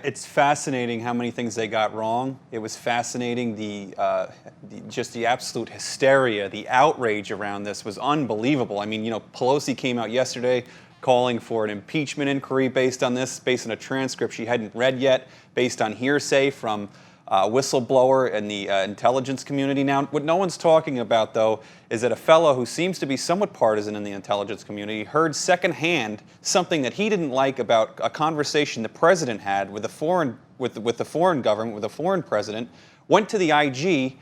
It's fascinating how many things they got wrong. It was fascinating. Just the absolute hysteria, the outrage around this was unbelievable. I mean, Pelosi came out yesterday calling for an impeachment inquiry based on this, based on a transcript she hadn't read yet, based on hearsay from whistleblower in the intelligence community. Now, what no one's talking about, though, is that a fellow who seems to be somewhat partisan in the intelligence community heard secondhand something that he didn't like about a conversation the president had with the foreign government, with a foreign president, went to the IG,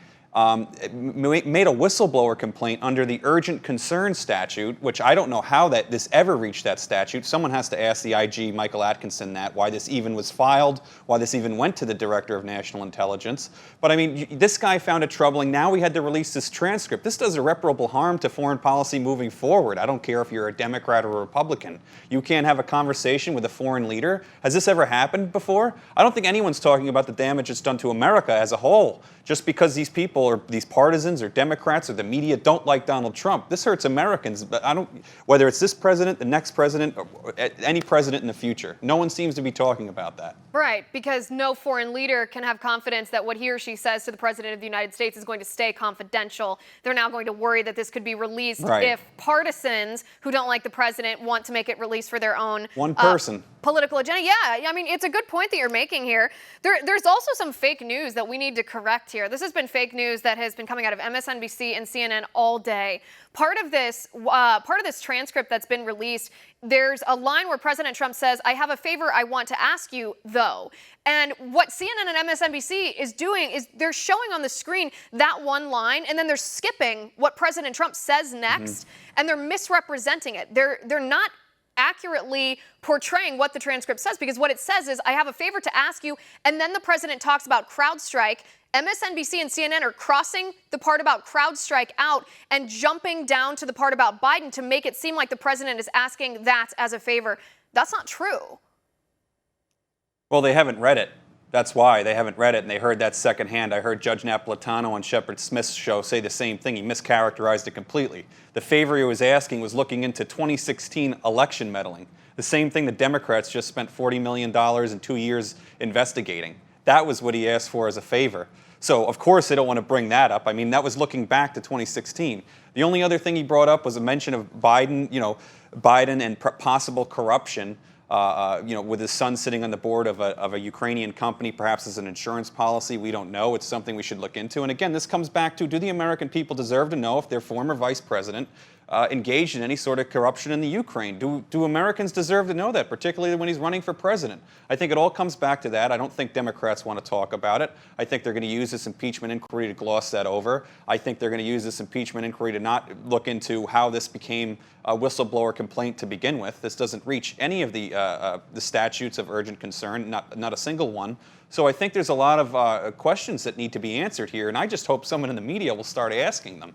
made a whistleblower complaint under the urgent concern statute, which I don't know how this ever reached that statute. Someone has to ask the IG, Michael Atkinson, why this even was filed, why this even went to the Director of National Intelligence. But I mean, this guy found it troubling. Now we had to release this transcript. This does irreparable harm to foreign policy moving forward. I don't care if you're a Democrat or a Republican. You can't have a conversation with a foreign leader. Has this ever happened before? I don't think anyone's talking about the damage it's done to America as a whole, just because these people or these partisans or Democrats or the media don't like Donald Trump. This hurts Americans, but whether it's this president, the next president, or any president in the future. No one seems to be talking about that. Right, because no foreign leader can have confidence that what he or she says to the president of the United States is going to stay confidential. They're now going to worry that this could be released if partisans who don't like the president want to make it released for their own political agenda. Yeah, I mean, it's a good point that you're making here. There's also some fake news that we need to correct here. This has been fake news that has been coming out of MSNBC and CNN all day. Part of this transcript that's been released, there's a line where President Trump says, "I have a favor I want to ask you, though." And what CNN and MSNBC is doing is they're showing on the screen that one line, and then they're skipping what President Trump says next, and they're misrepresenting it. They're not accurately portraying what the transcript says, because what it says is, "I have a favor to ask you," and then the president talks about CrowdStrike. MSNBC and CNN are crossing the part about CrowdStrike out and jumping down to the part about Biden to make it seem like the president is asking that as a favor. That's not true. Well, they haven't read it. That's why they haven't read it, and they heard that secondhand. I heard Judge Napolitano on Shepard Smith's show say the same thing. He mischaracterized it completely. The favor he was asking was looking into 2016 election meddling, the same thing the Democrats just spent $40 million in 2 years investigating. That was what he asked for as a favor. So, of course, they don't want to bring that up. I mean, that was looking back to 2016. The only other thing he brought up was a mention of Biden, Biden and possible corruption, with his son sitting on the board of a Ukrainian company, perhaps as an insurance policy. We don't know. It's something we should look into. And again, this comes back to, do the American people deserve to know if their former vice president engaged in any sort of corruption in the Ukraine? Do Americans deserve to know that, particularly when he's running for president? I think it all comes back to that. I don't think Democrats want to talk about it. I think they're going to use this impeachment inquiry to gloss that over. I think they're going to use this impeachment inquiry to not look into how this became a whistleblower complaint to begin with. This doesn't reach any of the statutes of urgent concern, not a single one. So I think there's a lot of questions that need to be answered here, and I just hope someone in the media will start asking them.